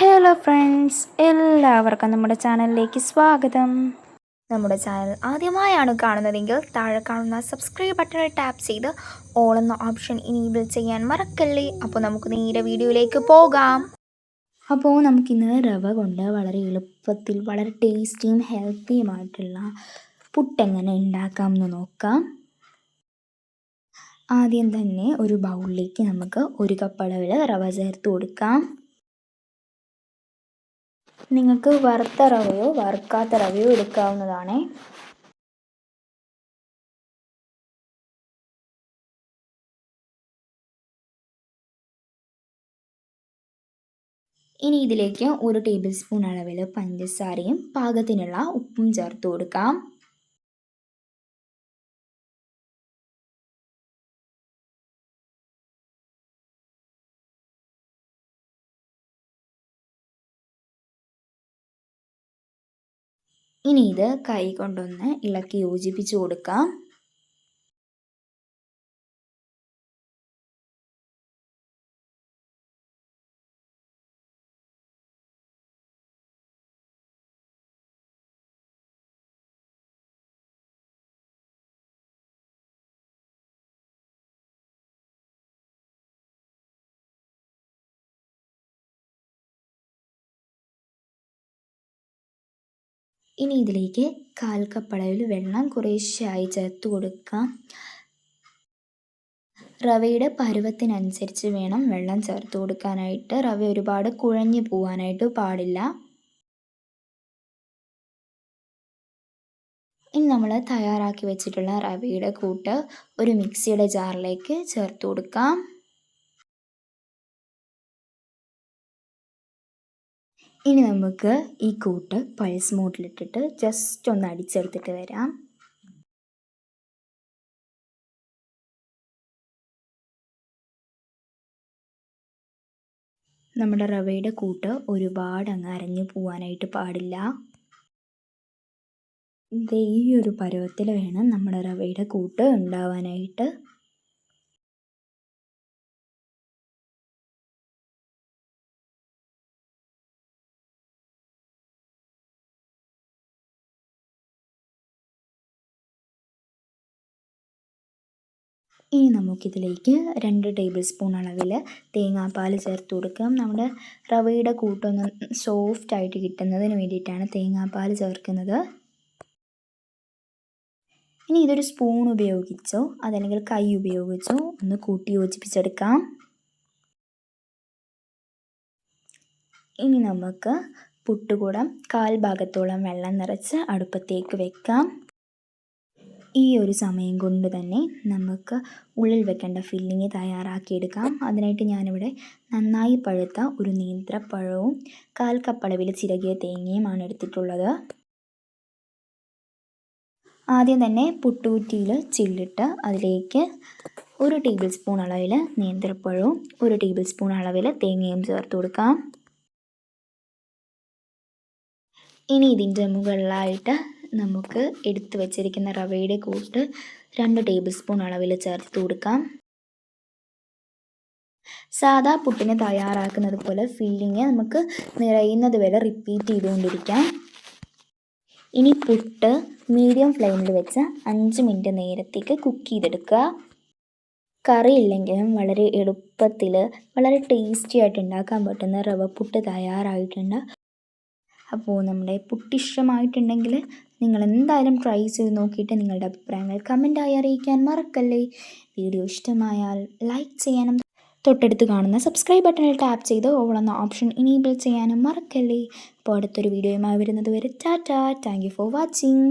Hello friends, എല്ലാവർക്കും നമ്മുടെ ചാനലിലേക്ക് സ്വാഗതം. നമ്മുടെ ചാനൽ ആദ്യമായാണ് കാണുന്നതെങ്കിൽ താഴെ കാണുന്ന സബ്സ്ക്രൈബ് ബട്ടണിൽ ടാപ്പ് ചെയ്ത് ഓൾ എന്ന ഓപ്ഷൻ ഇനേബിൾ ചെയ്യാൻ മറക്കല്ലേ. അപ്പോൾ നമുക്ക് നേരെ വീഡിയോയിലേക്ക് പോകാം. അപ്പോൾ നമുക്കിന്ന് റവ കൊണ്ട് വളരെ എളുപ്പത്തിൽ വളരെ ടേസ്റ്റിയും ഹെൽത്തിയുമായിട്ടുള്ള പുട്ടെങ്ങനെ ഉണ്ടാക്കാമെന്ന് നോക്കാം. ആദ്യം തന്നെ ഒരു ബൗളിലേക്ക് നമുക്ക് 1 കപ്പ് അളവിൽ റവ ചേർത്ത് കൊടുക്കാം. നിങ്ങൾക്ക് വറുത്ത റവയോ വറുക്കാത്ത റവയോ എടുക്കാവുന്നതാണ്. ഇനി ഇതിലേക്ക് 1 ടേബിൾ സ്പൂൺ അളവിൽ പഞ്ചസാരയും പാകത്തിനുള്ള ഉപ്പും ചേർത്ത് കൊടുക്കാം. ഇനി ഇത് കൈ കൊണ്ടൊന്ന് ഇളക്കി യോജിപ്പിച്ച് കൊടുക്കാം. ഇനി ഇതിലേക്ക് 1/4 കപ്പ് അളവിൽ വെള്ളം കുറേശ്ശെയായി ചേർത്ത് കൊടുക്കാം. റവയുടെ പരുവത്തിനനുസരിച്ച് വേണം വെള്ളം ചേർത്ത് കൊടുക്കാനായിട്ട്. റവ ഒരുപാട് കുഴഞ്ഞു പോകാനായിട്ട് പാടില്ല. ഇനി നമ്മൾ തയ്യാറാക്കി വെച്ചിട്ടുള്ള റവയുടെ കൂട്ട് ഒരു മിക്സിയുടെ ജാറിലേക്ക് ചേർത്ത് കൊടുക്കാം. ഇനി നമുക്ക് ഈ കൂട്ട് പൾസ് മോഡിലിട്ടിട്ട് ജസ്റ്റ് ഒന്ന് അടിച്ചെടുത്തിട്ട് വരാം. നമ്മുടെ റവയുടെ കൂട്ട് ഒരുപാട് അങ്ങ് അരഞ്ഞു പോകാനായിട്ട് പാടില്ല. ഈ ഒരു പരുവത്തിൽ വേണം നമ്മുടെ റവയുടെ കൂട്ട് ഉണ്ടാവാനായിട്ട്. ഇനി നമുക്കിതിലേക്ക് 2 ടേബിൾ സ്പൂൺ അളവിൽ തേങ്ങാപ്പാൽ ചേർത്ത് കൊടുക്കാം. നമ്മുടെ റവയുടെ കൂട്ടൊന്ന് സോഫ്റ്റായിട്ട് കിട്ടുന്നതിന് വേണ്ടിയിട്ടാണ് തേങ്ങാപ്പാൽ ചേർക്കുന്നത്. ഇനി ഇതൊരു സ്പൂൺ ഉപയോഗിച്ചോ അതല്ലെങ്കിൽ കൈ ഉപയോഗിച്ചോ ഒന്ന് കൂട്ടി യോജിപ്പിച്ചെടുക്കാം. ഇനി നമുക്ക് പുട്ടുകുടം 1/4 ഭാഗത്തോളം വെള്ളം നിറച്ച് അടുപ്പത്തേക്ക് വെക്കാം. ഈ ഒരു സമയം കൊണ്ട് തന്നെ നമുക്ക് ഉള്ളിൽ വെക്കേണ്ട ഫില്ലിങ് തയ്യാറാക്കിയെടുക്കാം. അതിനായിട്ട് ഞാനിവിടെ നന്നായി പഴുത്ത ഒരു നേന്ത്രപ്പഴവും 1/4 കപ്പ് അളവിൽ ചിരകിയ തേങ്ങയുമാണ് എടുത്തിട്ടുള്ളത്. ആദ്യം തന്നെ പുട്ടുകുറ്റിയിൽ ചില്ലിട്ട് അതിലേക്ക് 1 ടേബിൾ സ്പൂൺ അളവിൽ നേന്ത്രപ്പഴവും 1 ടേബിൾ സ്പൂൺ അളവിൽ തേങ്ങയും ചേർത്ത് കൊടുക്കാം. ഇനി ഇതിൻ്റെ മുകളിലായിട്ട് നമുക്ക് എടുത്തു വച്ചിരിക്കുന്ന റവയുടെ കൂട്ട് 2 ടേബിൾ സ്പൂൺ അളവിൽ ചേർത്ത് കൊടുക്കാം. സാദാ പുട്ടിന് തയ്യാറാക്കുന്നത് പോലെ ഫില്ലിങ് നമുക്ക് നിറയുന്നത് വരെ റിപ്പീറ്റ് ചെയ്തുകൊണ്ടിരിക്കാം. ഇനി പുട്ട് മീഡിയം ഫ്ലെയിമിൽ വെച്ച് 5 മിനിറ്റ് നേരത്തേക്ക് കുക്ക് ചെയ്തെടുക്കുക. കറി ഇല്ലെങ്കിലും വളരെ എളുപ്പത്തിൽ വളരെ ടേസ്റ്റി ആയിട്ട് ഉണ്ടാക്കാൻ പറ്റുന്ന റവ പുട്ട് തയ്യാറായിട്ടുണ്ട്. അപ്പോൾ നമ്മുടെ പുട്ട് ഇഷ്ടമായിട്ടുണ്ടെങ്കിൽ നിങ്ങൾ എന്തായാലും ട്രൈ ചെയ്ത് നോക്കിയിട്ട് നിങ്ങളുടെ അഭിപ്രായങ്ങൾ കമൻറ്റായി അറിയിക്കാൻ മറക്കല്ലേ. വീഡിയോ ഇഷ്ടമായാൽ ലൈക്ക് ചെയ്യാനും തൊട്ടടുത്ത് കാണുന്ന സബ്സ്ക്രൈബ് ബട്ടണിൽ ടാപ്പ് ചെയ്ത് ഓൾ എന്ന ഓപ്ഷൻ ഇനേബിൾ ചെയ്യാനും മറക്കല്ലേ. അപ്പോൾ അടുത്തൊരു വീഡിയോയുമായി വരുന്നത് വരെ Tata. Thank you for watching.